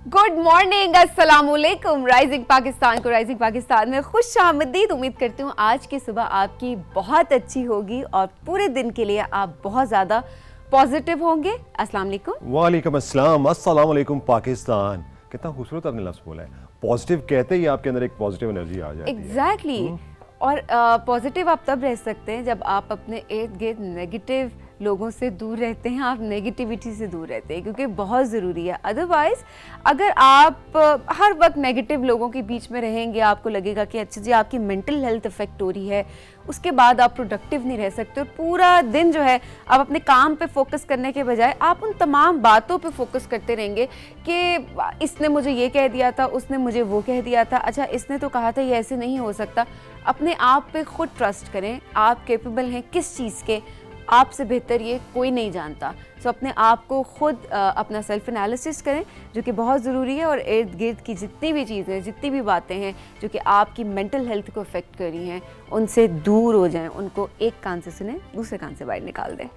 Good morning, अस्सलाम वालेकुम। Rising Pakistan को राइजिंग पाकिस्तान में खुश आमदीद। उम्मीद करती हूँ आज की सुबह आपकी बहुत अच्छी होगी और पूरे दिन के लिए आप बहुत ज़्यादा पॉजिटिव होंगे। अस्सलाम वालेकुम। वालेकुम अस्सलाम, अस्सलाम वालेकुम पाकिस्तान। कितना खूबसूरत आपने लफ्ज़ बोला है। पॉजिटिव कहते ही आपके अंदर एक पॉजिटिव एनर्जी आ जाती है। एग्जैक्टली। और पॉजिटिव आप तब रह सकते हैं जब आप अपने इर्द गिर्द नेगेटिव लोगों से दूर रहते हैं, आप नेगेटिविटी से दूर रहते हैं, क्योंकि बहुत ज़रूरी है। अदरवाइज़ अगर आप हर वक्त नेगेटिव लोगों के बीच में रहेंगे, आपको लगेगा कि अच्छा जी आपकी मेंटल हेल्थ इफ़ेक्ट हो रही है, उसके बाद आप प्रोडक्टिव नहीं रह सकते और पूरा दिन जो है आप अपने काम पे फोकस करने के बजाय आप उन तमाम बातों पे फोकस करते रहेंगे कि इसने मुझे ये कह दिया था, उसने मुझे वो कह दिया था, अच्छा इसने तो कहा था ये ऐसे नहीं हो सकता। अपने आप पे खुद ट्रस्ट करें, आप कैपेबल हैं किस चीज़ के, आपसे बेहतर ये कोई नहीं जानता। सो अपने आप को खुद अपना सेल्फ एनालिसिस करें, जो कि बहुत ज़रूरी है। और इर्द गिर्द की जितनी भी चीज़ें, जितनी भी बातें हैं जो कि आपकी मेंटल हेल्थ को अफेक्ट कर रही हैं, उनसे दूर हो जाएं, उनको एक कान से सुने, दूसरे कान से बाहर निकाल दें।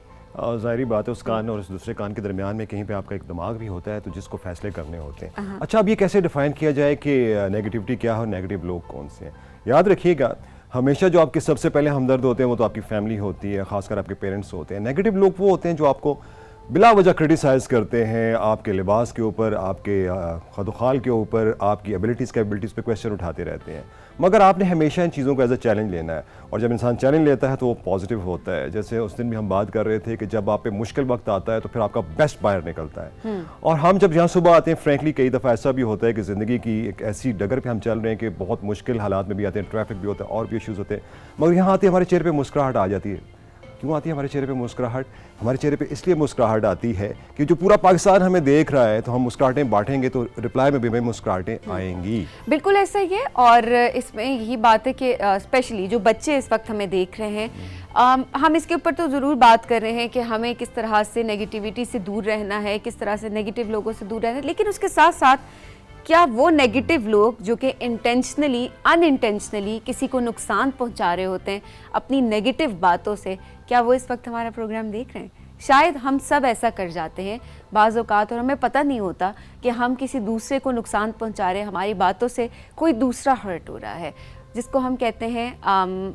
ज़ाहिरी बात है, उस कान और उस दूसरे कान के दरमियान में कहीं पे आपका एक दिमाग भी होता है, तो जिसको फैसले करने होते हैं। अच्छा, अब ये कैसे डिफ़ाइन किया जाए कि नेगेटिविटी क्या है और नेगेटिव लोग कौन से हैं? याद रखिएगा, हमेशा जो आपके सबसे पहले हमदर्द होते हैं वो तो आपकी फैमिली होती है, खासकर आपके पेरेंट्स होते हैं। नेगेटिव लोग वो होते हैं जो आपको बिला वजह क्रिटिसाइज़ करते हैं, आपके लिबास के ऊपर, आपके खदोखाल के ऊपर, आपकी एबिलिटीज़ कैपेबिलिटीज़ पे क्वेश्चन उठाते रहते हैं। मगर आपने हमेशा इन चीज़ों को एज अ चैलेंज लेना है, और जब इंसान चैलेंज लेता है तो वो पॉजिटिव होता है। जैसे उस दिन भी हम बात कर रहे थे कि जब आप पे मुश्किल वक्त आता है तो फिर आपका बेस्ट बाहर निकलता है। और हम जब यहाँ सुबह आते हैं, फ्रेंकली कई दफ़ा ऐसा भी होता है कि ज़िंदगी की एक ऐसी डगर पे हम चल रहे हैं कि बहुत मुश्किल हालात में भी आते हैं, ट्रैफिक भी होता है और भी इश्यूज़ होते हैं, मगर यहाँ आते हमारे चेहरे पर मुस्कुराहट आ जाती है। क्यों आती है हमारे चेहरे पे मुस्कुराहट? हमारे चेहरे पे इसलिए मुस्कुराहट आती है कि जो पूरा पाकिस्तान हमें देख रहा है, तो हम मुस्कुराहटें बांटेंगे तो रिप्लाई में भी हमें मुस्कुराहटें आएंगी। बिल्कुल ऐसा ही है। और इसमें यही बात है कि स्पेशली जो बच्चे इस वक्त हमें देख रहे हैं, हम इसके ऊपर तो ज़रूर बात कर रहे हैं कि हमें किस तरह से नेगेटिविटी से दूर रहना है, किस तरह से नेगेटिव लोगों से दूर रहना है। लेकिन उसके साथ साथ क्या वो नेगेटिव लोग जो कि इंटेंशनली अनइंटेंशनली किसी को नुकसान पहुंचा रहे होते हैं अपनी नेगेटिव बातों से, क्या वो इस वक्त हमारा प्रोग्राम देख रहे हैं? शायद हम सब ऐसा कर जाते हैं बाज़ औक़ात, और हमें पता नहीं होता कि हम किसी दूसरे को नुकसान पहुंचा रहे हैं, हमारी बातों से कोई दूसरा हर्ट हो रहा है, जिसको हम कहते हैं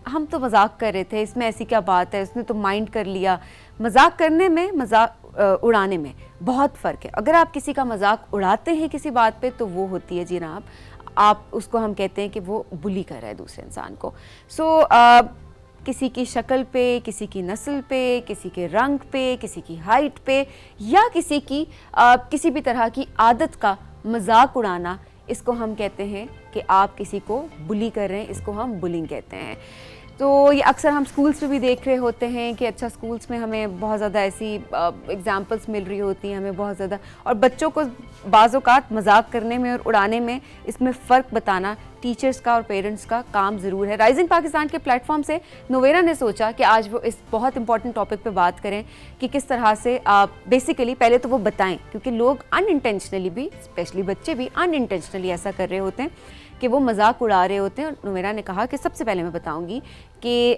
हम तो मजाक कर रहे थे, इसमें ऐसी क्या बात है, उसने तो माइंड कर लिया। मजाक करने में, मजाक उड़ाने में बहुत फ़र्क है। अगर आप किसी का मजाक उड़ाते हैं किसी बात पे, तो वो होती है जनाब, आप उसको हम कहते हैं कि वो बुली कर रहा है दूसरे इंसान को। सो किसी की शक्ल पे, किसी की नस्ल पे, किसी के रंग पे, किसी की हाइट पे, या किसी की किसी भी तरह की आदत का मजाक उड़ाना, इसको हम कहते हैं कि आप किसी को बुली कर रहे हैं, इसको हम बुलिंग कहते हैं। तो ये अक्सर हम स्कूल्स में भी देख रहे होते हैं कि अच्छा स्कूल्स में हमें बहुत ज़्यादा ऐसी एग्जांपल्स मिल रही होती हैं, हमें बहुत ज़्यादा, और बच्चों को बाज़ औक़ात मजाक करने में और उड़ाने में, इसमें फ़र्क बताना टीचर्स का और पेरेंट्स का काम ज़रूर है। राइजिंग पाकिस्तान के प्लेटफॉर्म से नोवेरा ने सोचा कि आज वो इस बहुत इंपॉर्टेंट टॉपिक पे बात करें कि किस तरह से आप बेसिकली पहले तो वो बताएं, क्योंकि लोग अनइंटेंशनली भी, स्पेशली बच्चे भी अनइंटेंशनली ऐसा कर रहे होते हैं कि वो मजाक उड़ा रहे होते हैं। और नोवेरा ने कहा कि सबसे पहले मैं बताऊंगी कि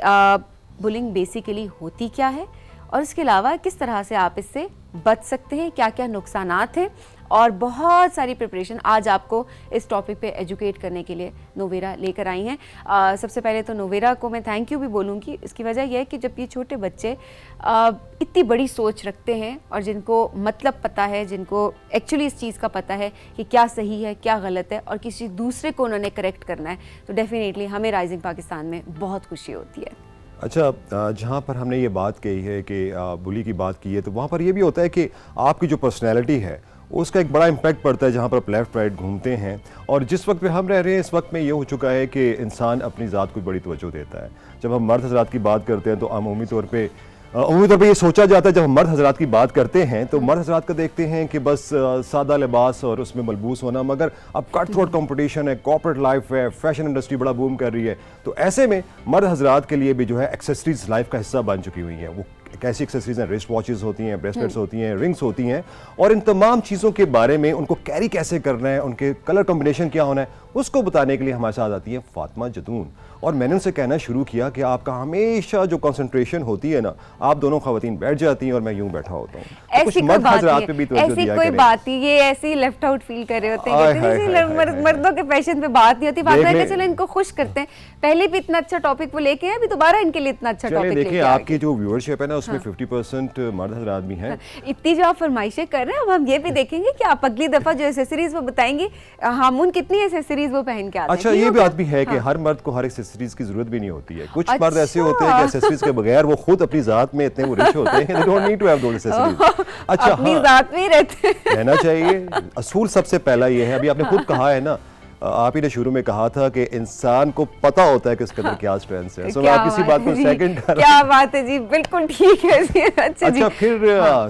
बुलिंग बेसिकली होती क्या है, और इसके अलावा किस तरह से आप इससे बच सकते हैं, क्या क्या नुकसानात हैं, और बहुत सारी प्रिपरेशन आज आपको इस टॉपिक पे एजुकेट करने के लिए नोवेरा लेकर आई हैं। सबसे पहले तो नोवेरा को मैं थैंक यू भी बोलूँगी। इसकी वजह यह है कि जब ये छोटे बच्चे इतनी बड़ी सोच रखते हैं और जिनको मतलब पता है, जिनको एक्चुअली इस चीज़ का पता है कि क्या सही है, क्या गलत है, और किसी दूसरे को उन्होंने करेक्ट करना है, तो डेफिनेटली हमें राइजिंग पाकिस्तान में बहुत खुशी होती है। अच्छा, जहाँ पर हमने ये बात कही है कि बुली की बात की है, तो वहाँ पर ये भी होता है कि आपकी जो पर्सनैलिटी है उसका एक बड़ा इम्पैक्ट पड़ता है जहाँ पर आप लेफ़्ट राइट घूमते हैं। और जिस वक्त पे हम रह रहे हैं, इस वक्त में ये हो चुका है कि इंसान अपनी ज़ात को बड़ी तवज्जो देता है। जब हम मर्द हज़रात की बात करते हैं तो अमूमी तौर पे ये सोचा जाता है, जब हम मर्द हज़रात की बात करते हैं तो मर्द हज़रात का देखते हैं कि बस सादा लिबास और उसमें मलबूस होना, मगर अब कट थ्रोट कॉम्पिटिशन है, कॉर्पोरेट लाइफ है, फैशन इंडस्ट्री बड़ा बूम कर रही है, तो ऐसे में मर्द हज़रात के लिए भी जो है एक्सेसरीज लाइफ का हिस्सा बन चुकी हुई हैं। वो कैसी एक्सेसरीज हैं? रिस्ट वॉचेस होती हैं, ब्रेसलेट्स होती हैं, रिंग्स होती हैं, और इन तमाम चीज़ों के बारे में, उनको कैरी कैसे करना है, उनके कलर कॉम्बिनेशन क्या होना है, उसको बताने के लिए हमारे साथ आती है फातिमा जदून। और मैंने उनसे कहना शुरू किया कि आपका हमेशा जो कंसंट्रेशन होती है ना, आप दोनों खवातीन बैठ जाती हैं और मैं यूं बैठा होता हूँ। तो कुछ मर्द हजरात पे भी तवज्जो दिया कोई करें। बात ही, ये ऐसे लेफ्ट आउट फील कर रहे होते हैं, मर्दों के फैशन पे बात नहीं होती, बात है चलो इनको खुश करते हैं। पहले भी इतना अच्छा टॉपिक वो लेके आए, अभी दोबारा इनके लिए इतना अच्छा टॉपिक लेके आए। आपकी जो व्यूअरशिप है ना, उसमें 50% मर्द हजरात भी हैं। इतनी जो आप फरमाइशें कर रहे हैं, अब हम ये भी देखेंगे कि आप अगली दफा जो एसेसरीज वो बताएंगी, हम उन कितनी एसेसरीज वो पहन के आते हैं। अच्छा, ये बात भी है कि हर मर्द को हर एक्सेसरीज की जरूरत भी नहीं होती है। कुछ मर्द ऐसे होते हैं कि एक्सेसरीज के बगैर वो खुद अपनी जात में इतने वो रिच होते हैं, they don't need to have those accessories। अच्छा, अपनी जात में ही रहते हैं, रहना चाहिए। असूल सबसे पहला ये है, अभी आपने खुद कहा है ना, आप ही ने शुरू में कहा था कि इंसान को पता होता है कि उसके अंदर क्या स्ट्रेंथ्स है। सो मैं आपकी इसी बात को सेकंड कर रहा हूं। क्या बात है जी, बिल्कुल ठीक है जी। अच्छा, फिर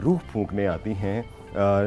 रूह फूंकने आती हैं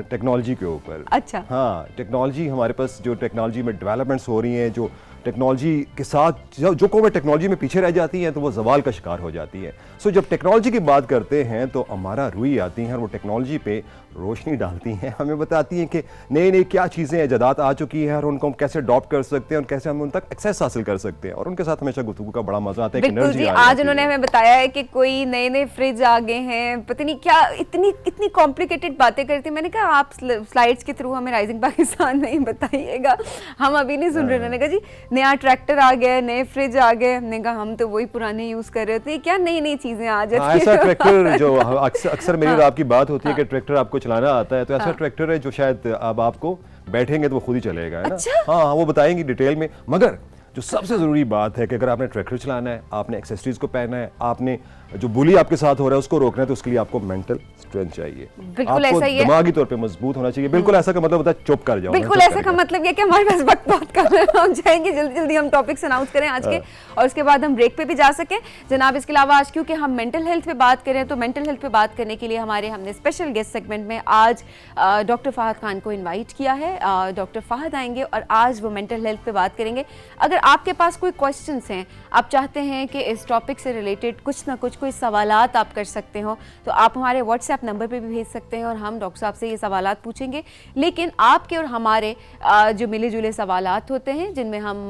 टेक्नोलॉजी के ऊपर। अच्छा, हाँ, टेक्नोलॉजी हमारे पास, जो टेक्नोलॉजी में डेवलपमेंट्स हो रही हैं, जो टेक्नोलॉजी के साथ जो कौमें टेक्नोलॉजी में पीछे रह जाती हैं तो वो जवाल का शिकार हो जाती है। सो जब टेक्नोलॉजी की बात करते हैं तो अमारा रूही आती हैं और वो टेक्नोलॉजी पे रोशनी डालती हैं, हमें बताती हैं कि नई नई क्या चीज़ें इजादात आ चुकी हैं और उनको हम कैसे अडॉप्ट कर सकते हैं और कैसे हम उन तक एक्सेस हासिल कर सकते हैं। और उनके साथ हमेशा गुफ्तगू का बड़ा मजा आता है। बिल्कुल जी, आज उन्होंने हमें बताया है कि कोई नए नए फ्रिज आ गए हैं, पता नहीं क्या, इतनी कॉम्प्लिकेटेड बातें करती। मैंने कहा आप स्लाइड्स के थ्रू हमें राइजिंग पाकिस्तान नहीं बताइएगा, हम अभी नहीं सुन रहे। उन्होंने कहा जी नया ट्रैक्टर आ गया, नए फ्रिज आ गए। हमने कहा हम तो वही पुराने यूज कर रहे होते, क्या नई नई चीजें आ जाती हैं। ऐसा ट्रैक्टर जो अक्सर मेरी और आपकी बात होती है कि ट्रैक्टर आपको चलाना आता है, तो ऐसा ट्रैक्टर है जो शायद अब आपको बैठेंगे तो वो खुद ही चलेगा, है ना। अच्छा? हाँ, वो बताएंगी डिटेल में। मगर जो सबसे ज़रूरी बात है कि अगर आपने ट्रैक्टर चलाना है, आपने एक्सेसरीज को पहनना है, आपने जो बुली आपके साथ हो रहा है उसको रोकना है, तो उसके लिए आपको मेंटल स्ट्रेंथ चाहिए। बिल्कुल ऐसा ही है, दिमागी तौर पे मजबूत होना चाहिए। बिल्कुल ऐसा का मतलब होता है चुप कर जाओ। बिल्कुल ऐसा का मतलब ये कि हमारे पास वक्त बहुत कम है, हम जाएंगे जल्दी जल्दी, हम टॉपिक्स अनाउंस करें आज के और उसके बाद हम ब्रेक पे भी जा सकें जनाब। इसके अलावा आज क्योंकि हम मेंटल हेल्थ पे बात करें, तो मेंटल हेल्थ पे बात करने के लिए हमने स्पेशल गेस्ट सेगमेंट में आज डॉक्टर फहद खान को इन्वाइट किया है। डॉक्टर फहद आएंगे और आज वो मेंटल हेल्थ पे बात करेंगे। अगर आपके पास कोई क्वेश्चंस हैं, आप चाहते हैं कि इस टॉपिक से रिलेटेड कुछ ना कुछ कोई सवालात आप कर सकते हो, तो आप हमारे व्हाट्सएप नंबर पे भी भेज सकते हैं और हम डॉक्टर साहब से ये सवालात पूछेंगे। लेकिन आपके और हमारे जो मिले जुले सवालात होते हैं, जिनमें हम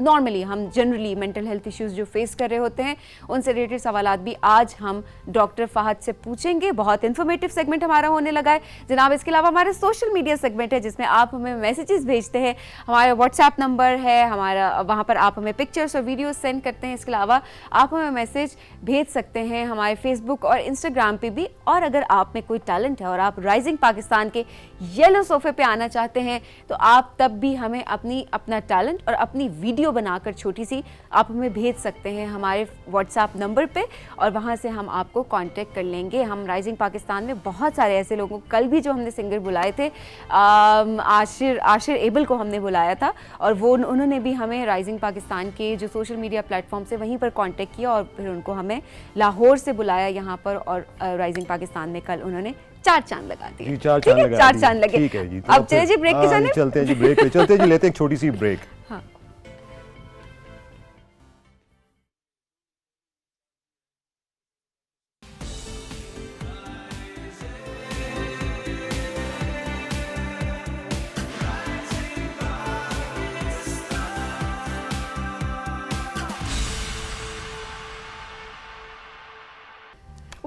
नॉर्मली हम जनरली मेंटल हेल्थ इश्यूज जो फेस कर रहे होते हैं, उनसे रिलेटेड सवालात भी आज हम डॉक्टर फहद से पूछेंगे। बहुत इन्फॉर्मेटिव सेगमेंट हमारा होने लगा है जनाब। इसके अलावा हमारे सोशल मीडिया सेगमेंट है जिसमें आप हमें मैसेजेस भेजते हैं, हमारा व्हाट्सएप नंबर है हमारा, वहाँ पर आप हमें पिक्चर्स और वीडियोज सेंड करते हैं। इसके अलावा आप हमें मैसेज भेज सकते हैं हमारे फेसबुक और इंस्टाग्राम पे भी। और अगर आप में कोई टैलेंट है और आप राइजिंग पाकिस्तान के येलो सोफे पे आना चाहते हैं, तो आप तब भी हमें अपना टैलेंट और अपनी वीडियो बनाकर छोटी सी आप हमें भेज सकते हैं हमारे व्हाट्सएप नंबर पे और वहाँ से हम आपको कांटेक्ट कर लेंगे। हम राइजिंग पाकिस्तान में बहुत सारे ऐसे लोगों, कल भी जो हमने सिंगर बुलाए थे, आशिर एबल को हमने बुलाया था और वो उन्होंने भी हमें राइजिंग पाकिस्तान के जो सोशल मीडिया प्लेटफॉर्म से वहीं पर कांटेक्ट किया और फिर उनको हमें लाहौर से बुलाया यहाँ पर और राइजिंग पाकिस्तान में कल उन्होंने 4 चांद लगा दिए। 4 चांद लगा दिए। 4 चांद लगे। ठीक है जी, अब चलिए जी ब्रेक की जाने चलते हैं जी, ब्रेक पे चलते हैं जी, लेते हैं एक छोटी सी ब्रेक। हाँ।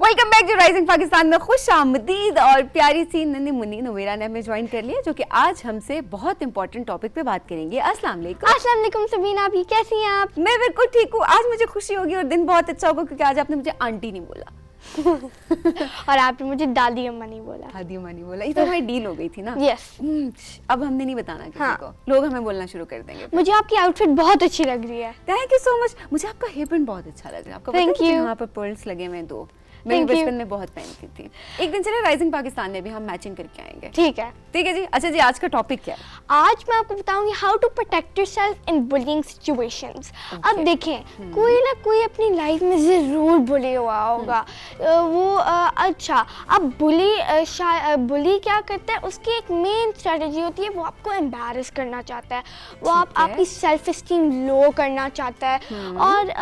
वेलकम बैक जो राइजिंग पाकिस्तान में खुश आमदीद। और प्यारी सी नन्ही मुन्नी नुमेरा ने हमें ज्वाइन कर लिया, जो कि आज हमसे बहुत इंपॉर्टेंट टॉपिक पे बात करेंगे। अस्सलाम वालेकुम। अस्सलाम वालेकुम सबीना, आप कैसी हैं आप? मैं बिल्कुल ठीक हूँ। आज मुझे खुशी होगी और दिन बहुत अच्छा होगा क्योंकि आज आपने मुझे आंटी नहीं बोला और आपने मुझे दादी अम्मा नहीं बोला। दादी अम्मा नहीं बोला, ये तो हमारी डील हो गई थी ना। यस। अब हमने नहीं बताना किसी हाँ। को, लोग हमें बोलना शुरू कर देंगे। मुझे आपकी आउटफिट बहुत अच्छी लग रही है। Thank you so much. मुझे आपका हेयर बैंड बहुत अच्छा लग रहा है। आपको Thank पता है you. यहाँ पर पर्ल्स लगे हुए हैं 2, मैं बचपन में बहुत पहनती थी। एक दिन चले राइजिंग पाकिस्तान में भी हम मैचिंग करके आएंगे। ठीक है जी। अच्छा जी, आज का टॉपिक क्या है? आज मैं आपको बताऊंगी how to protect yourself in bullying situations. अब देखें, कोई ना कोई अपनी लाइफ में ज़रूर बुली हुआ होगा। अच्छा, अब बुली क्या करता है, उसकी एक मेन स्ट्रेटजी होती है, वो आपको एम्बैरस करना चाहता है, वो आपकी सेल्फ इस्टीम लो करना चाहता है और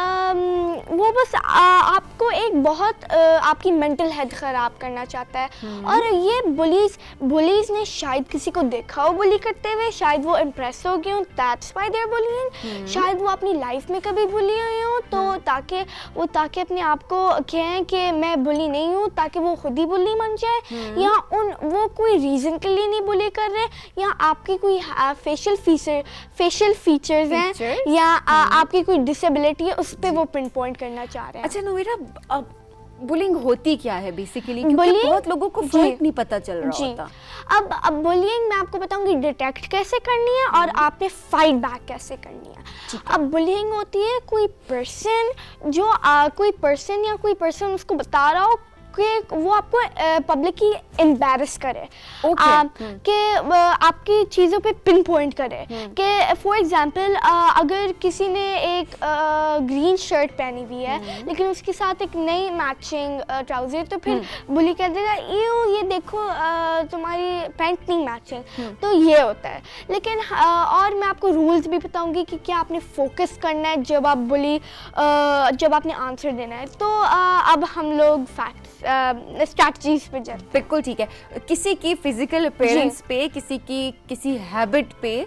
वो बस आपको एक बहुत आपकी मेंटल हेल्थ ख़राब करना चाहता है। और ये बुलीज ने शायद किसी को देखा हो बुली करते हुए, रहे, शायद वो इम्प्रेस हो गए हो, that's why they are bullying. शायद वो अपनी लाइफ में कभी बुली हुई हो, तो ताकि अपने आप को कहें कि मैं बुली नहीं हूँ, ताकि वो खुद ही बुली बन जाए, या वो कोई रीजन के लिए नहीं बुली कर रहे, या आपकी कोई फेशियल फीचर्स हैं, या आपकी कोई डिसेबिलिटी है, उस पे वो पिन पॉइंट करना चाह रहे हैं। अच्छा नोएरा, बुलिंग होती क्या है बेसिकली, क्योंकि बहुत लोगों को फर्क नहीं पता चल रहा होता। अब बुलिंग मैं आपको बताऊंगी डिटेक्ट कैसे करनी है और आपने फाइट बैक कैसे करनी है। अब बुलिंग होती है कोई पर्सन या कोई पर्सन उसको बता रहा हो कि वो आपको पब्लिकली एम्बैरस करे, कि आपकी चीज़ों पे पिन पॉइंट करे, कि फॉर एग्जांपल अगर किसी ने एक ग्रीन शर्ट पहनी हुई है लेकिन उसके साथ एक नई मैचिंग ट्राउज़र, तो फिर बुली कह देगा ये देखो तुम्हारी पैंट नहीं मैचिंग, तो ये होता है। लेकिन और मैं आपको रूल्स भी बताऊंगी कि क्या आपने फोकस करना है जब आपने आंसर देना है। तो अब हम लोग फैक्ट्स स्ट्रैटेजीज पे जाते हैं। बिल्कुल ठीक है। किसी की फिजिकल अपीयरेंस पे, किसी हैबिट पे,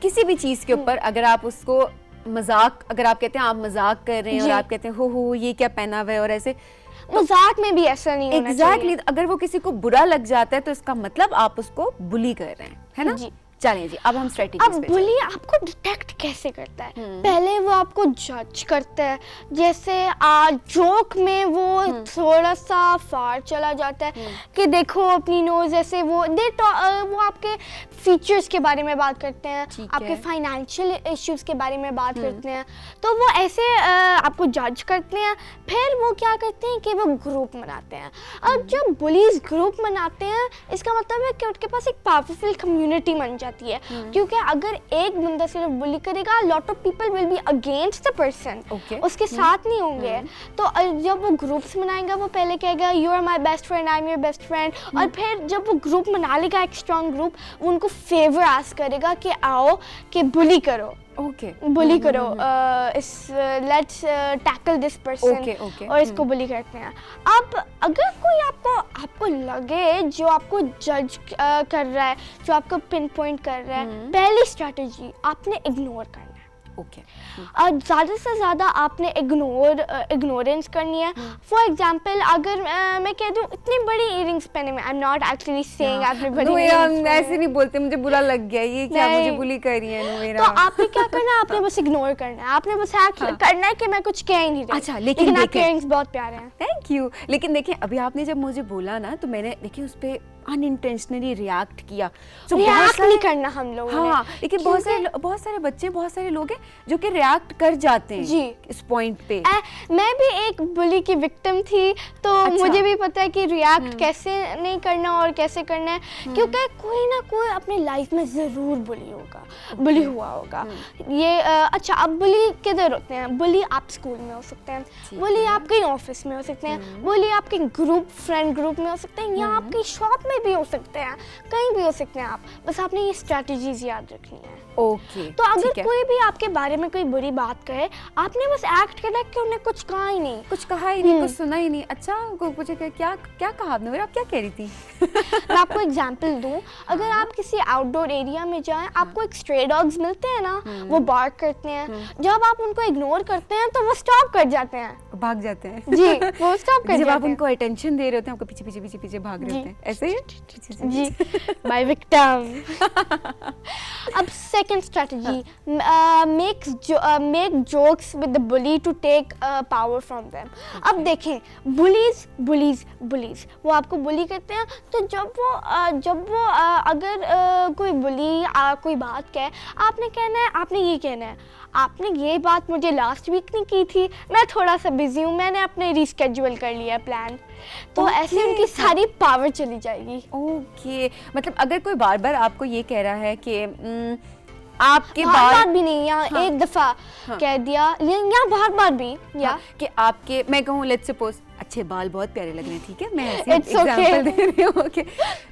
किसी भी चीज के ऊपर अगर आप उसको अगर आप कहते हैं आप मजाक कर रहे हैं और आप कहते हैं हो ये क्या पहना हुआ है और ऐसे, मजाक में भी ऐसा नहीं होना चाहिए। अगर वो किसी को बुरा लग जाता है तो इसका मतलब आप उसको बुली कर रहे हैं, है ना? जी। चलिए जी, अब हम स्ट्रेटजीज पे। अब बुली आपको डिटेक्ट कैसे करता है? पहले वो आपको जज करता है, जैसे जोक में वो थोड़ा सा फार चला जाता है कि देखो अपनी नोज, ऐसे वो आपके फीचर्स के बारे में बात करते हैं, आपके फाइनेंशियल इश्यूज के बारे में बात करते हैं, तो वो ऐसे आपको जज करते हैं। फिर वो क्या करते हैं कि वो ग्रुप बनाते हैं। अब जब बुलीज ग्रुप बनाते हैं इसका मतलब है कि उनके पास एक पावरफुल कम्युनिटी बन जाती है, क्योंकि अगर एक बंदा सिर्फ बुली करेगा, lot of people will be against the person, उसके साथ नहीं होंगे। तो जब वो ग्रुप्स बनाएगा, वो पहले कहेगा you are my best friend, I am your best friend, और फिर जब वो ग्रुप बना लेगा एक स्ट्रॉन्ग ग्रुप, वो उनको फेवर आस्क करेगा कि आओ कि बुली करो, बुली करो, लेट्स टैकल दिस पर्सन, और इसको बुली करते हैं। अब अगर कोई आपको लगे जो आपको जज कर रहा है, जो आपको पिन पॉइंट कर रहा है, पहली स्ट्रैटेजी आपने इग्नोर करना है। ज़्यादा से ज़्यादा आपने इग्नोरेंस करनी है। फॉर एग्जाम्पल अगर मैं कह दूँ इतनी बड़ी इयरिंग्स पहने में, I am not actually saying आपने बड़ी ऐसे नहीं बोलते, मुझे बुरा लग गया, ये क्या मुझे बुली कर रही है। तो आपने क्या करना है, आपने बस इग्नोर करना है, आपने बस करना है कि मैं कुछ कह ही नहीं रही। अच्छा, लेकिन आपके इयरिंग्स बहुत प्यारे हैं, थैंक यू। लेकिन देखिए अभी आपने जब मुझे बोला ना, तो मैंने देखिए उस पे अनइंटेंशनली रिएक्ट किया। रिएक्ट नहीं करना हम लोगों ने। हाँ, लेकिन बहुत सारे बच्चे, बहुत सारे लोग हैं जो कि रिएक्ट कर जाते हैं जी इस पॉइंट पे। मैं भी एक बुली की विक्टिम थी, तो मुझे भी पता है कि रिएक्ट कैसे नहीं करना और कैसे करना है, क्योंकि कोई ना कोई अपने लाइफ में ज़रूर बुली हुआ होगा। ये अच्छा, अब बुली किधर होते हैं? बुली आप स्कूल में हो सकते हैं, बुली आप कहीं ऑफिस में हो सकते हैं, बुली आपके फ्रेंड ग्रुप में हो सकते हैं, या आपकी शॉप में भी हो सकते हैं, कहीं भी हो सकते हैं आप। बस आपने ये स्ट्रैटेजीज याद रखनी है। तो अगर कोई भी आपके बारे में कोई बुरी बात कहे, आपने बस एक्ट करना है कि उन्हें कुछ कहा ही नहीं, कुछ सुना ही नहीं। अच्छा, मुझे क्या कहा आपने? आप क्या कह रही थी? मैं आपको एग्जांपल दूं, अगर आप किसी आउटडोर एरिया में जाएं, आपको एक स्ट्रे डॉग्स मिलते हैं ना, वो बार्क करते हैं। जब आप उनको इग्नोर करते हैं तो वो स्टॉप कर जाते हैं, भाग जाते हैं। जी, वो स्टॉप कर जाते हैं। जब आप उनको अटेंशन दे रहे होते हैं, आपको पीछे भाग रहे होते हैं, ऐसे ही? जी, माय विक्टिम। अब second strategy, make jokes with the bully to take power from them. अब देखें, बुलीज वो आपको बुली करते हैं, तो जब वो अगर कोई बुली कोई बात कहे, आपने ये कहना है, आपने ये बात मुझे लास्ट वीक नहीं की थी, मैं थोड़ा सा बिजी हूँ, मैंने अपने रिस्केड्यूल कर लिया प्लान। तो ऐसे उनकी सारी पावर चली जाएगी। ओके, मतलब अगर कोई बार बार आपको ये कह रहा है कि आपके बार भी नहीं, या एक दफा कह दिया, या बार भी, या कि आपके, मैं कहूँ लेट्स सपोज अच्छे बाल बहुत प्यारे लग रहे हैं, ठीक है, मैं ऐसे एग्जांपल दे रही हूँ। ओके,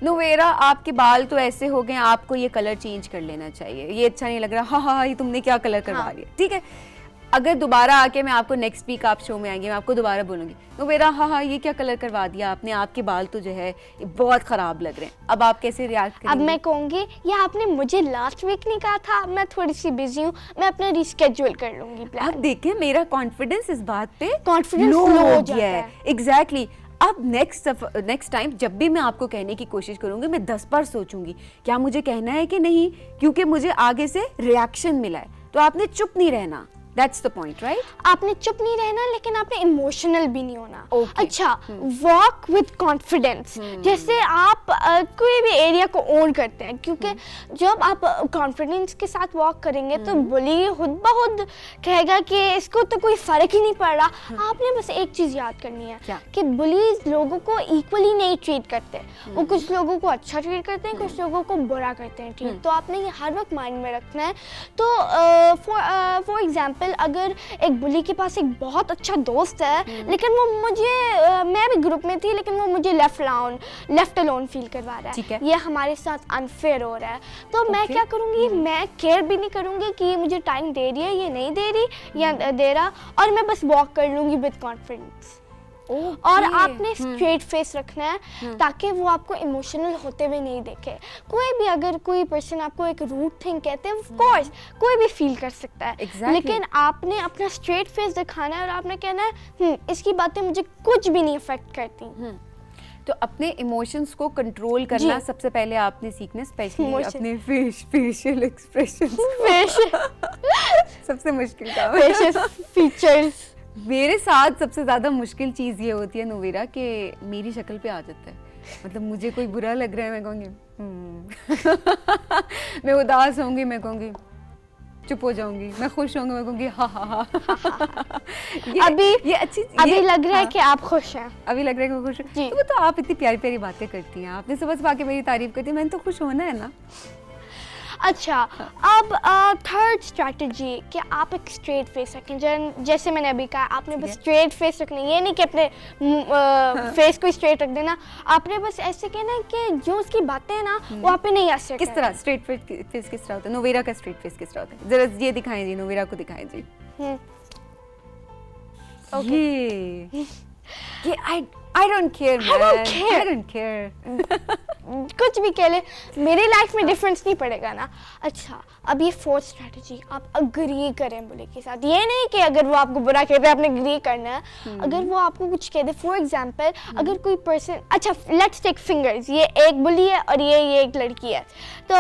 नोवेरा आपके बाल तो ऐसे हो गए, आपको ये कलर चेंज कर लेना चाहिए, ये अच्छा नहीं लग रहा, हाँ ये तुमने क्या कलर करवा लिया, ठीक है। अगर दोबारा आके मैं आपको नेक्स्ट वीक आप शो में आएंगे, मैं आपको दोबारा बोलूंगी तो मेरा हाँ ये क्या कलर करवा दिया आपने, आपके बाल तो जो है ये बहुत खराब लग रहे हैं, अब आप कैसे रिएक्ट करेंगे? अब मैं कहूँगी ये आपने मुझे लास्ट वीक नहीं कहा था, मैं थोड़ी सी बिजी हूँ, मैं अपना रिस्केड्यूल कर लूंगी प्लान। आप देखें मेरा कॉन्फिडेंस इस बात पे Confidence लो low हो हो गया जाता है। है। एग्जैक्टली अब नेक्स्ट टाइम जब भी मैं आपको कहने की कोशिश करूंगी मैं 10 बार सोचूंगी क्या मुझे कहना है कि नहीं, क्योंकि मुझे आगे से रिएक्शन मिला है। तो आपने चुप नहीं रहना, दैट्स द पॉइंट, राइट? आपने चुप नहीं रहना, लेकिन आपने इमोशनल भी नहीं होना। Okay. अच्छा, वॉक विद कॉन्फिडेंस। जैसे आप कोई भी एरिया को ओन करते हैं, क्योंकि जब आप कॉन्फिडेंस के साथ वॉक करेंगे तो बुली खुद ब खुद कहेगा कि इसको तो कोई फर्क ही नहीं पड़ रहा। आपने बस एक चीज याद करनी है क्या? कि बुलीज लोगों को इक्वली नहीं ट्रीट करते। वो कुछ लोगों को अच्छा ट्रीट करते हैं, कुछ लोगों को बुरा करते हैं, ठीक? तो आपने ये हर वक्त माइंड में रखना है। तो फॉर एग्जाम्पल अगर एक बुली के पास एक बहुत अच्छा दोस्त है, लेकिन वो मुझे मैं भी ग्रुप में थी लेकिन वो मुझे लेफ्ट अलोन फील करवा रहा ठीक है, है। ये हमारे साथ अनफेयर हो रहा है, तो मैं क्या करूँगी, मैं केयर भी नहीं करूँगी कि ये मुझे टाइम दे रही है, ये नहीं दे रही या दे रहा, और मैं बस वॉक कर लूँगी विद कॉन्फिडेंस। और आपने स्ट्रेट फेस रखना है ताकि वो आपको इमोशनल होते हुए नहीं देखे। कोई भी अगर कोई पर्सन आपको एक रूड थिंग कहते हैं, ऑफ कोर्स कोई भी फील कर सकता है, Exactly. लेकिन आपने अपना स्ट्रेट फेस दिखाना है और आपने कहना है इसकी बातें मुझे कुछ भी नहीं अफेक्ट करती। तो अपने इमोशंस को कंट्रोल करना जी। सबसे पहले आपने सीखना, स्पेशली Emotion. अपने फेशियल एक्सप्रेशंस सबसे मुश्किल काम है। Facial features. मेरे साथ सबसे ज्यादा मुश्किल चीज ये होती है नोवेरा कि मेरी शक्ल पे आ जाता है, मतलब मुझे कोई बुरा लग रहा है मैं कहूँगी मैं उदास होंगी मैं कहूँगी चुप हो जाऊंगी, मैं खुश होंगी मैं कहूँगी हा हा हा ये अच्छी अभी लग रहा है कि आप खुश हैं। अभी लग रहा है कि मैं खुश हूँ। जी। तो वो तो आप इतनी प्यारी प्यारी बातें करती हैं, आपने सुबह सुबह आके मेरी तारीफ करती है, मैंने तो खुश होना है ना। अच्छा, अब थर्ड स्ट्रैटेजी कि आप एक स्ट्रेट फेस रखें। जैसे मैंने अभी कहा, आपने बस स्ट्रेट फेस रखना है, ये नहीं कि अपने फेस को स्ट्रेट रख देना, आपने बस ऐसे कहना है कि जो उसकी बातें हैं ना वो आप पे नहीं असर किस तरह स्ट्रेट फेस किस तरह होता है? नोवेरा का स्ट्रेट फेस किस तरह होता है? जरा ये दिखाएं जी, नोवेरा को दिखाएं जी। ये I don't care man. I don't care. कुछ भी कह ले, मेरी लाइफ में डिफरेंस नहीं पड़ेगा ना। अच्छा, अब ये फोर्थ स्ट्रैटेजी, आप अग्री करें बुले के साथ। ये नहीं कि अगर वो आपको बुरा कहते हैं आपने अग्री करना है। अगर वो आपको कुछ कह दे, फॉर एग्जांपल अगर कोई पर्सन, अच्छा लेट्स टेक फिंगर्स, ये एक बुली है और ये एक लड़की है, तो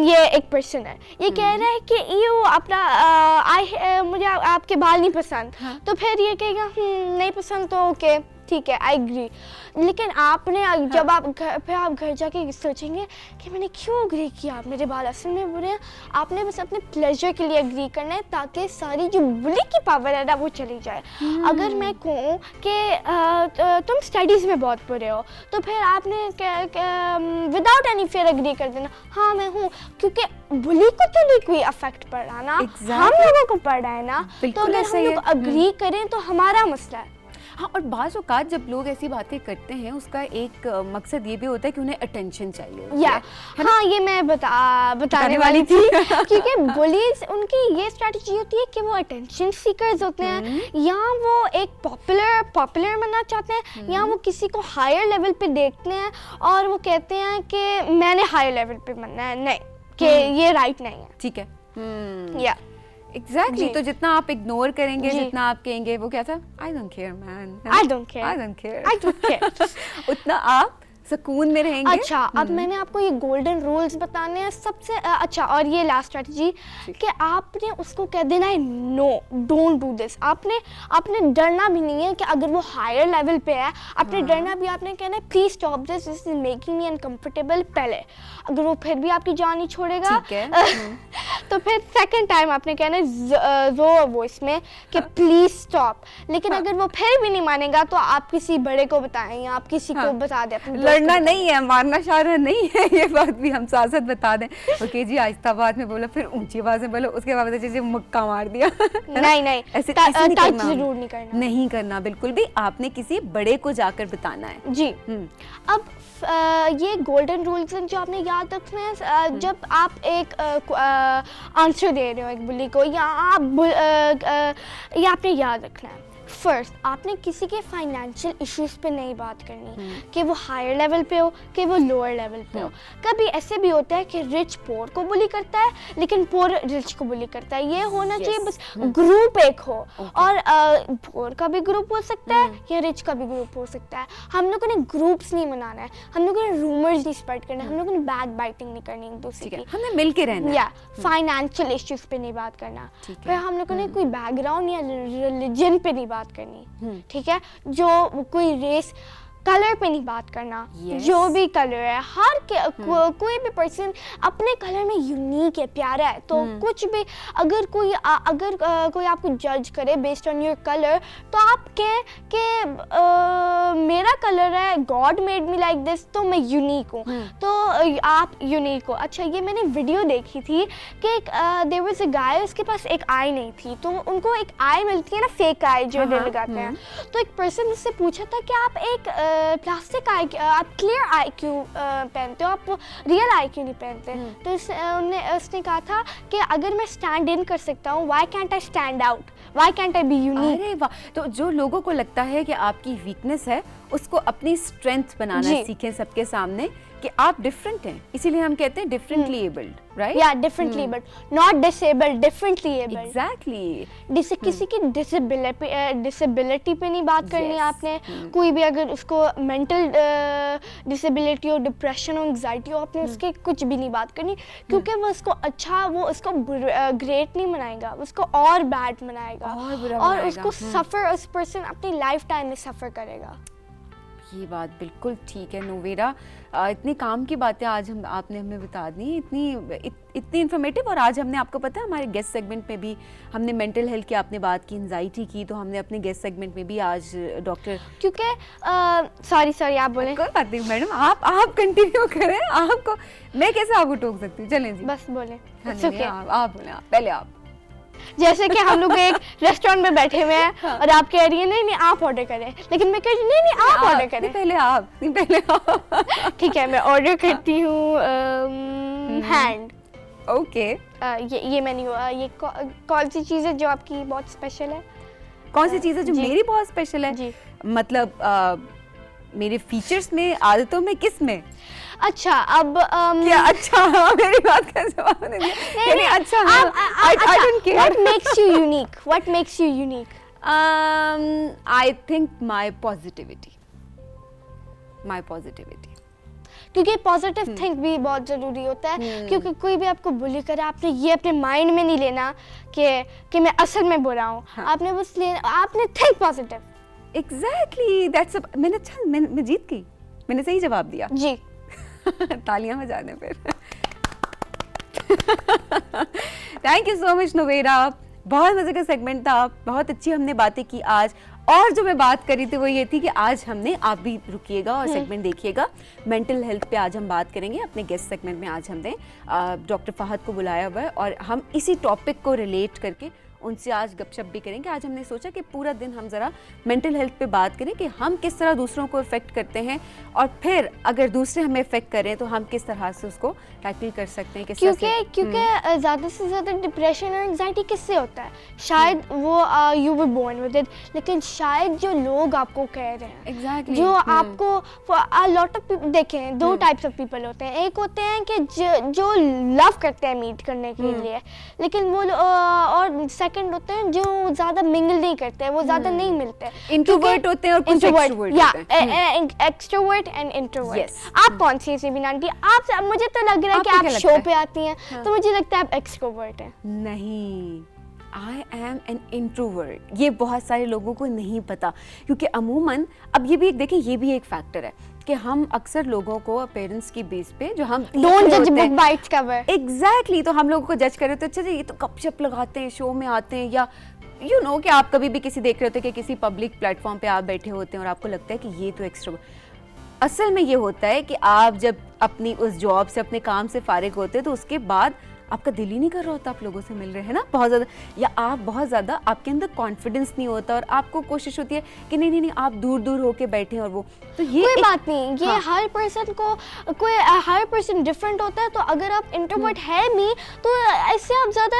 ये एक पर्सन है, ये कह रहा है कि यू अपना मुझे आपके बाल नहीं पसंद, तो फिर ये कहेगा नहीं पसंद तो ओके ठीक है, आई एग्री। लेकिन आपने जब आप घर जाके सोचेंगे कि मैंने क्यों एग्री किया, आप मेरे बाल असल में बुरे हैं, आपने बस अपने प्लेजर के लिए एग्री करना है ताकि सारी जो बुली की पावर है ना वो चली जाए। अगर मैं कहूँ कि तुम स्टडीज़ में बहुत बुरे हो, तो फिर आपने विदाउट एनी फेयर एग्री कर देना, हाँ मैं हूँ, क्योंकि बुली को तो नहीं कोई अफेक्ट पड़ रहा ना, हम लोगों को पड़ रहा है ना। तो अगर हम लोग एग्री करें तो हमारा मसला है। हाँ, और बाज़ औक़ात जब लोग ऐसी बातें करते हैं उसका एक मकसद ये भी होता है कि उन्हें अटेंशन चाहिए। हाँ, ये मैं बताने वाली थी क्योंकि बुलीज उनकी ये स्ट्रैटेजी होती है कि वो अटेंशन सीकर्स होते हैं, या वो एक पॉपुलर बनना चाहते हैं, या वो किसी को हायर लेवल पे देखते हैं और वो कहते हैं कि मैंने हायर लेवल पे बनना है, नहीं कि ये राइट नहीं है। ठीक है, या एग्जैक्टली। तो जितना आप इग्नोर करेंगे, जितना आप कहेंगे वो क्या था, I don't care man, I don't care, उतना आप सुकून में रहेंगे। अच्छा, अब मैंने आपको ये गोल्डन रूल्स बताने हैं सबसे अच्छा, और ये लास्ट स्ट्रैटेजी कि आपने उसको कह देना है नो, डोंट डू दिस। आपने डरना भी नहीं है कि अगर वो हायर लेवल पे है, आपने डरना भी, आपने कहना है please stop this is making me uncomfortable. पहले अगर वो फिर भी आपकी जान नहीं छोड़ेगा, ठीक है तो फिर सेकंड टाइम आपने कहना है जोर वॉइस में कि प्लीज स्टॉप। लेकिन अगर वो फिर भी नहीं मानेगा तो आप किसी बड़े को बताएं या आप किसी को बता दें, अपने लड़ना नहीं है, मारना शारना नहीं है, ये बात भी हम साथ साथ बता दें। ओके जी, आहिस्ता आवाज में बोला, फिर ऊंची आवाज में बोला, उसके बाद जैसे मुक्का मार दिया। नहीं ऐसे टच जरूर नहीं करना, नहीं करना बिल्कुल भी, आपने किसी बड़े को जाकर बताना है जी। अब ये गोल्डन रूल्स जो आपने याद रखना है, जब आप एक आंसर दे रहे हो एक बुली को, या ये आपने याद रखना है। फर्स्ट, आपने किसी के फाइनेंशियल इश्यूज पे नहीं बात करनी कि वो हायर लेवल पे हो कि वो लोअर लेवल पे हो। कभी ऐसे भी होता है कि रिच पोर को बुली करता है लेकिन पोर रिच को बुली करता है। ये होना चाहिए बस ग्रुप एक हो, और पोर का भी ग्रुप हो सकता है या रिच का भी ग्रुप हो सकता है। हम लोगों ने ग्रुप्स नहीं बनाना है, हम लोगों ने रूमर्स नहीं स्प्रेड करना है, हम लोगों ने बैक बाइटिंग नहीं करनी एक दूसरे की, हमें मिल के रहना है। या फाइनेंशियल इश्यूज पे नहीं बात करना, फिर हम लोगों ने कोई बैकग्राउंड या रिलीजन पे नहीं बात करनी, ठीक है, जो कोई रेस कलर पे नहीं बात करना। जो भी कलर है, हर कोई भी पर्सन अपने कलर में यूनिक है, प्यारा है। तो कुछ भी अगर कोई आपको जज करे बेस्ड ऑन योर कलर, तो आप कहें कि मेरा कलर है, God made me like this, तो मैं यूनिक हूँ, तो आप यूनिक हो। अच्छा, ये मैंने वीडियो देखी थी कि देयर वाज अ गाय, उसके पास एक आई नहीं थी, तो उनको एक आई मिलती है ना, फेक आई जो लगाते हैं। तो एक पर्सन उससे पूछा था कि आप एक प्लास्टिक आई, आप क्लियर आई क्यों पहनते हो, आप रियल आई क्यों नहीं पहनते? तो उसने कहा था कि अगर मैं स्टैंड इन कर सकता हूँ, why cantt I stand out, why cantt I be unique. अरे वाह, तो जो लोगों को लगता है कि आपकी वीकनेस है, उसको अपनी स्ट्रेंथ बनाना सीखें सबके सामने कि आप डिफरेंट हैं, इसीलिए हम कहते हैं डिफरेंटली एबल्ड, राइट? या differently abled, not disabled, differently abled. Exactly. किसी की डिसेबिलिटी पे नहीं बात करनी आपने। कोई भी अगर उसको मेंटल डिसेबिलिटी हो, डिप्रेशन हो, एंग्जाइटी हो, आपने उसके कुछ भी नहीं बात करनी, क्योंकि वो उसको ग्रेट नहीं बनाएगा, उसको और बैड बनाएगा, और उसको सफर, उस पर्सन अपनी लाइफ टाइम में सफर करेगा। ये बात बिल्कुल ठीक है नोवेरा। इतनी काम की बातें आज आपने हमें बता दी, इतनी इन्फॉर्मेटिव। और आज हमने, आपको पता है, हमारे गेस्ट सेगमेंट में भी हमने मेंटल हेल्थ की आपने बात की, एंजाइटी की, तो हमने अपने गेस्ट सेगमेंट में भी आज डॉक्टर, क्योंकि सॉरी आप बोलें। कोई बात नहीं मैडम, आप कंटिन्यू करें, आपको मैं कैसे आपको टोक सकती हूँ, चलें जी बस बोलें। आप बोलें, पहले आप। जैसे कि हम लोग एक रेस्टोरेंट में बैठे हुए हैं और आप कह रही है नहीं आप ऑर्डर करें, लेकिन मैं कह रही नहीं आप ऑर्डर करें। पहले आप ठीक है, मैं ऑर्डर करती हूँ हैंड। ओके, ये मेन्यू, ये कौन सी चीज़ है जो आपकी बहुत स्पेशल है? कौन सी चीज़ है जो मेरी बहुत स्पेशल है? जी, मतलब मेरे फीचर्स में, आदतों में, किस में? अच्छा, अब क्या अच्छा? मेरी बात का जवाब नहीं। अच्छा, I don't care. What makes you unique? What makes you unique? I think my positivity. क्योंकि पॉजिटिव थिंक भी बहुत ज़रूरी होता है, क्योंकि कोई भी आपको बुली करे, आपने ये अपने माइंड में नहीं लेना कि मैं असल में बुरा हूँ। आपने बस आपने थिंक पॉजिटिव। एग्जैक्टली, दैट्स मैं जीत गई, मैंने सही जवाब दिया जी। तालियां बजा दें फिर। Thank you so much Novera, बहुत मजे का सेगमेंट था, बहुत अच्छी हमने बातें की आज। और जो मैं बात करी थी वो ये थी कि आज हमने, आप भी रुकिएगा और सेगमेंट देखिएगा, मेंटल हेल्थ पे आज हम बात करेंगे। अपने गेस्ट सेगमेंट में आज हमने डॉक्टर फहद को बुलाया हुआ है और हम इसी टॉपिक को रिलेट करके उनसे आज गपशप भी करेंगे। आज हमने सोचा कि पूरा दिन हम ज़रा मेंटल हेल्थ पे बात करें कि हम किस तरह दूसरों को इफ़ेक्ट करते हैं, और फिर अगर दूसरे हमें इफ़ेक्ट करें तो हम किस तरह से उसको टैकल कर सकते हैं। क्योंकि ज़्यादा से ज़्यादा डिप्रेशन और एंग्जाइटी किससे होता है? शायद वो you were born with it, लेकिन शायद जो लोग आपको कह रहे हैं, exactly. जो आपको लॉट ऑफ पीपल, देखें दो टाइप्स ऑफ पीपल होते हैं। एक होते हैं कि जो लव करते हैं मीट करने के लिए, लेकिन वो और सेकंड होते हैं जो ज़्यादा मिंगल नहीं करते हैं, वो ज़्यादा नहीं मिलते, इंट्रोवर्ट होते हैं और कुछ एक्सट्रोवर्ट होते हैं। Extrovert and introvert. आप कौन सी ऐसी बिना आंटी? आप, मुझे तो लग रहा है कि आप शो पे आती हैं, तो मुझे लगता है आप एक्सट्रोवर्ट हैं। नहीं, आई एम एन इंट्रोवर्ट। ये बहुत सारे लोगों को नहीं पता, क्योंकि अमूमन, अब ये भी देखें, ये भी एक फैक्टर है कि हम अक्सर लोगों को अपीयरेंस की बेस पे, जो हम डोंट जज book by its cover, exactly, तो हम लोगों को जज कर रहे होते हैं, अच्छा ये तो गपशप लगाते हैं, शो में आते हैं, या यू नो कि आप कभी भी किसी देख रहे होते हैं कि किसी पब्लिक प्लेटफॉर्म पे आप बैठे होते हैं और आपको लगता है कि ये तो एक्स्ट्रोवर्ट। असल में ये होता है कि आप जब अपनी उस जॉब से, अपने काम से फारिग होते हैं, तो उसके बाद आपका दिल ही नहीं कर रहा होता आप लोगों से मिल रहे हैं ना बहुत ज़्यादा, या आप बहुत ज़्यादा आपके अंदर कॉन्फिडेंस नहीं होता और आपको कोशिश होती है कि नहीं नहीं नहीं आप दूर दूर होके बैठे और वो, तो ये कोई बात नहीं, ये हर पर्सन डिफरेंट होता है। तो अगर आप इंट्रोवर्ट है भी तो ऐसे आप ज़्यादा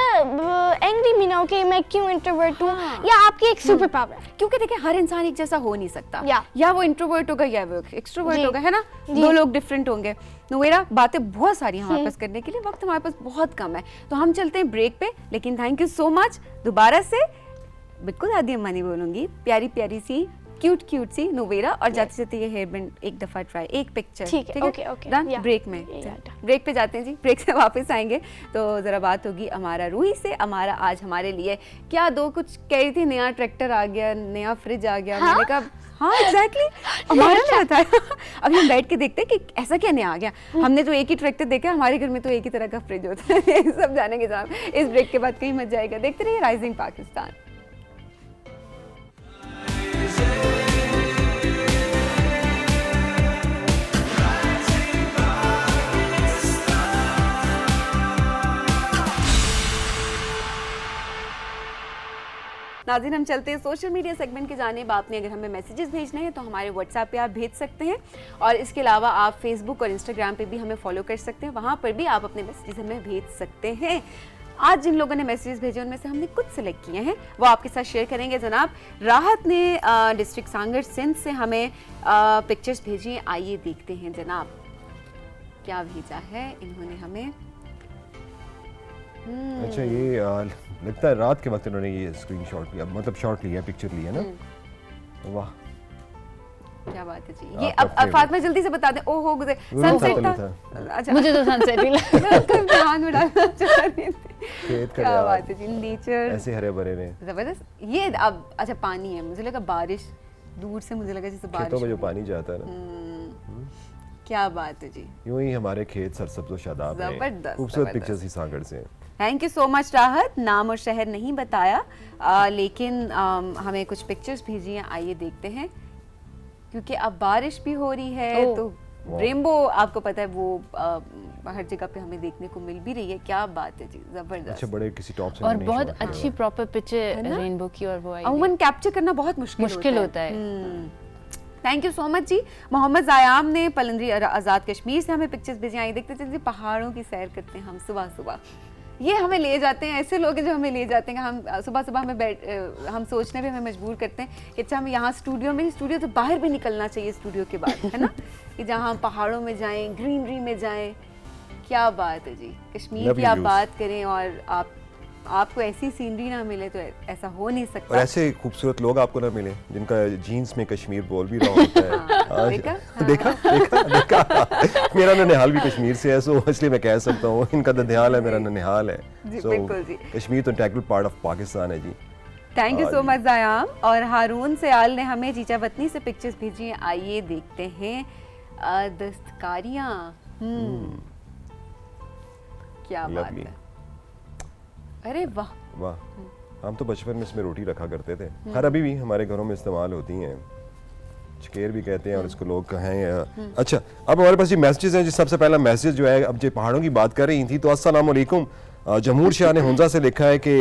एंग्री भी ना हो कि मैं क्यों इंट्रोवर्ट हूँ, या आपकी एक सुपर पावर है। क्योंकि देखिए हर इंसान एक जैसा हो नहीं सकता, या वो इंट्रोवर्ट होगा या वो एक्सट्रोवर्ट जी। होगा, है ना, दो लोग डिफरेंट होंगे। नोवेरा, बातें बहुत सारी हैं हमारे पास करने के लिए, वक्त हमारे पास बहुत कम है, तो हम चलते हैं ब्रेक पे। लेकिन थैंक यू सो मच दोबारा से, बिल्कुल आदि अम्मानी बोलूंगी, प्यारी प्यारी सी क्यूट सी नोवेरा, और जाते जाते ये हेयर बैंड एक दफा ट्राई, एक पिक्चर, ठीक है, ओके, डन। या, ब्रेक में या, ब्रेक पे जाते हैं जी, ब्रेक से वापस आएंगे तो जरा बात होगी अमारा रूही से। अमारा आज हमारे लिए क्या दो कुछ कह रही थी, नया ट्रैक्टर आ गया, नया फ्रिज आ गया। मैंने कहा हाँ एग्जैक्टली हमारा ने बताया। अभी हम बैठ के देखते हैं कि ऐसा क्या नया आ गया। हमने तो एक ही ट्रैक्टर देखा, हमारे घर में तो एक ही तरह का फ्रिज होता है। सब जानेंगे जनाब इस ब्रेक के बाद, कहीं मत जाएगा। देखते रहिए राइजिंग पाकिस्तान। नाज़रीन, हम चलते हैं सोशल मीडिया सेगमेंट की जानिब। आपने अगर हमें मैसेजेस भेजने हैं तो हमारे व्हाट्सएप पे आप भेज सकते हैं, और इसके अलावा आप फेसबुक और इंस्टाग्राम पे भी हमें फॉलो कर सकते हैं, वहाँ पर भी आप अपने मैसेजेस हमें भेज सकते हैं। आज जिन लोगों ने मैसेजेस भेजे उनमें से हमने कुछ सिलेक्ट किए हैं, वो आपके साथ शेयर करेंगे जनाब। राहत ने डिस्ट्रिक्ट सांगर सिंध से हमें पिक्चर्स भेजी हैं, आइए देखते हैं जनाब क्या भेजा है इन्होंने हमें। अच्छा, ये लगता है रात के वक्त इन्होंने ये स्क्रीनशॉट लिया, मतलब शॉट लिया, पिक्चर लिया ना। वाह क्या बात है जी। ये अब फातिमा जल्दी से बता दें। ओहो गुजर सनसेट था। अच्छा मुझे तो सनसेट ही लगा। ध्यान में डालना चाह रही थी। खेत का क्या बात है जी, नेचर ऐसे हरे भरे ने, जबरदस्त। ये अब अच्छा पानी है, मुझे लगा बारिश, दूर से मुझे लगा जैसे बारिश खेतों में जो हो रही। पानी जाता है ना। क्या बात है जी, यूं ही हमारे खेत सरसब्ज़ व शादाब हैं। जबरदस्त, खूबसूरत जबरदस्त। पिक्चर्स ही सांगड़ से। थैंक यू सो मच राहत। नाम और शहर नहीं बताया, लेकिन हमें कुछ पिक्चर्स भेजी हैं, आइए देखते हैं। क्योंकि अब बारिश भी हो रही है तो रेनबो आपको पता है वो हर जगह पे हमें देखने को मिल भी रही है। क्या बात है जी, जबरदस्त। अच्छा, बड़े किसी टॉप से और बहुत अच्छी प्रॉपर पिक्चर रेनबो की, और वो अमूमन कैप्चर करना बहुत मुश्किल होता है। थैंक यू सो मच जी। मोहम्मद ज़याम ने पलंदरी आज़ाद कश्मीर से हमें पिक्चर्स भेजी, आइए देखते हैं जी। पहाड़ों की सैर करते हैं हम सुबह सुबह, ये हमें ले जाते हैं, ऐसे लोग हैं जो हमें ले जाते हैं कि हम सुबह सुबह हमें हम सोचने पे हमें मजबूर करते हैं कि अच्छा हम यहाँ स्टूडियो तो बाहर भी निकलना चाहिए स्टूडियो के बाद, है ना, कि जहाँ हम पहाड़ों में जाएं, ग्रीनरी में जाएं। क्या बात है जी, कश्मीर की आप बात करें और आपको ऐसी सीनरी ना मिले तो ऐसा हो नहीं सकता। और ऐसे खूबसूरत लोग आपको ना मिले जिनका जीन्स में कश्मीर बोल भी रहा होता है। देखा मेरा ननिहाल भी कश्मीर से है, सो इसलिए मैं कह सकता हूँ इनका ननिहाल है, मेरा ननिहाल है। बिल्कुल जी, कश्मीर तो इंटीग्रल पार्ट ऑफ पाकिस्तान है जी। Thank you so much Zayam. और हारून सयाल ने हमें जीजा वतनी से पिक्चर्स भेजी हैं, आइए देखते हैं। दस्तकारियाँ, क्या बात है, अरे वाह वाह। हम तो बचपन में इसमें रोटी रखा करते थे, हर अभी भी हमारे घरों में इस्तेमाल होती हैं, चकेर भी कहते हैं और इसको लोग कहें। अच्छा, अब हमारे पास ये मैसेजेस हैं जी। सबसे पहला मैसेज जो है, अब जो पहाड़ों की बात कर रही थी, तो अस्सलाम वालेकुम। जमूर शाह ने हुंजा से लिखा है कि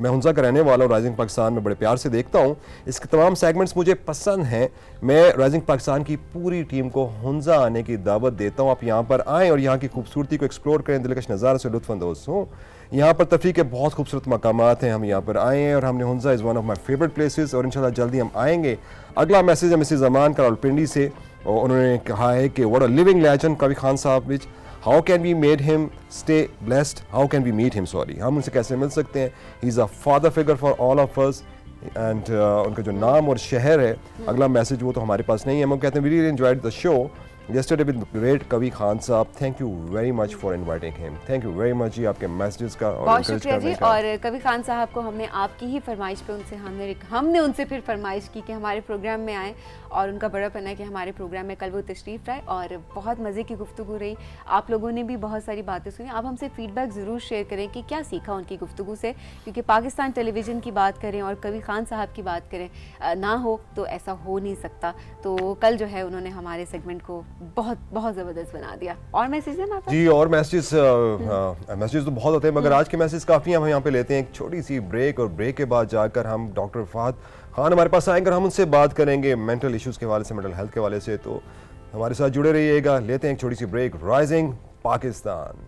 मैं हुंजा का रहने वाला हूँ, राइजिंग पाकिस्तान में बड़े प्यार से देखता हूँ, इसके तमाम सेगमेंट्स मुझे पसंद हैं। मैं राइजिंग पाकिस्तान की पूरी टीम को हुंजा आने की दावत देता हूँ, आप यहाँ पर आएँ और यहाँ की खूबसूरती को एक्सप्लोर करें, दिलकश नज़ारे से लुत्फ़अंदोज़ हों। यहाँ पर तफरीह के बहुत खूबसूरत मकामात हैं, हम यहाँ पर आए हैं और हमने Hunza is one of my favourite places, और इंशाल्लाह जल्दी हम आएंगे। अगला मैसेज है मिसेस ज़मान का रावलपिंडी से, और उन्होंने कहा है कि what a living legend Kabir Khan साहब, which how can we made him stay blessed, how can we meet him, sorry, हम उनसे कैसे मिल सकते हैं। He is a father figure for all of us, and उनका जो नाम और शहर है, अगला मैसेज वो तो हमारे पास नहीं है। हम कहते हैं we really enjoyed the show yesterday with great Kavi Khan साहब, thank you very much for inviting him. Thank you very much जी आपके मैसेजेस का और बहुत शुक्रिया जी। और कवि खान साहब को हमने आपकी ही फरमाइश पे हमने उनसे फिर फरमाइश की कि हमारे प्रोग्राम में आए, और उनका बड़ापन है कि हमारे प्रोग्राम में कल वो तशरीफ़ लाए, और बहुत मज़े की गुफ्तगू रही। आप लोगों ने भी बहुत सारी बातें सुनी। आप हमसे फ़ीडबैक ज़रूर शेयर करें कि क्या सीखा उनकी गुफ्तगू से, क्योंकि पाकिस्तान टेलीविज़न की बात करें और कवि खान साहब की बात करें ना हो तो ऐसा हो नहीं सकता। तो कल जो है उन्होंने हमारे सेगमेंट को बहुत बहुत ज़बरदस्त बना दिया। और मैसेज है ना जी, और मैसेज मैसेज तो बहुत होते हैं, मगर आज के मैसेज काफ़ी हम यहाँ पे लेते हैं एक छोटी सी ब्रेक, और ब्रेक के बाद जाकर हम डॉक्टर फहद खान हमारे पास आएंगे और हम उनसे बात करेंगे मेंटल इश्यूज़ के हवाले से, मेंटल हेल्थ के हवाले से। तो हमारे साथ जुड़े रहिएगा। लेते हैं एक छोटी सी ब्रेक। राइजिंग पाकिस्तान।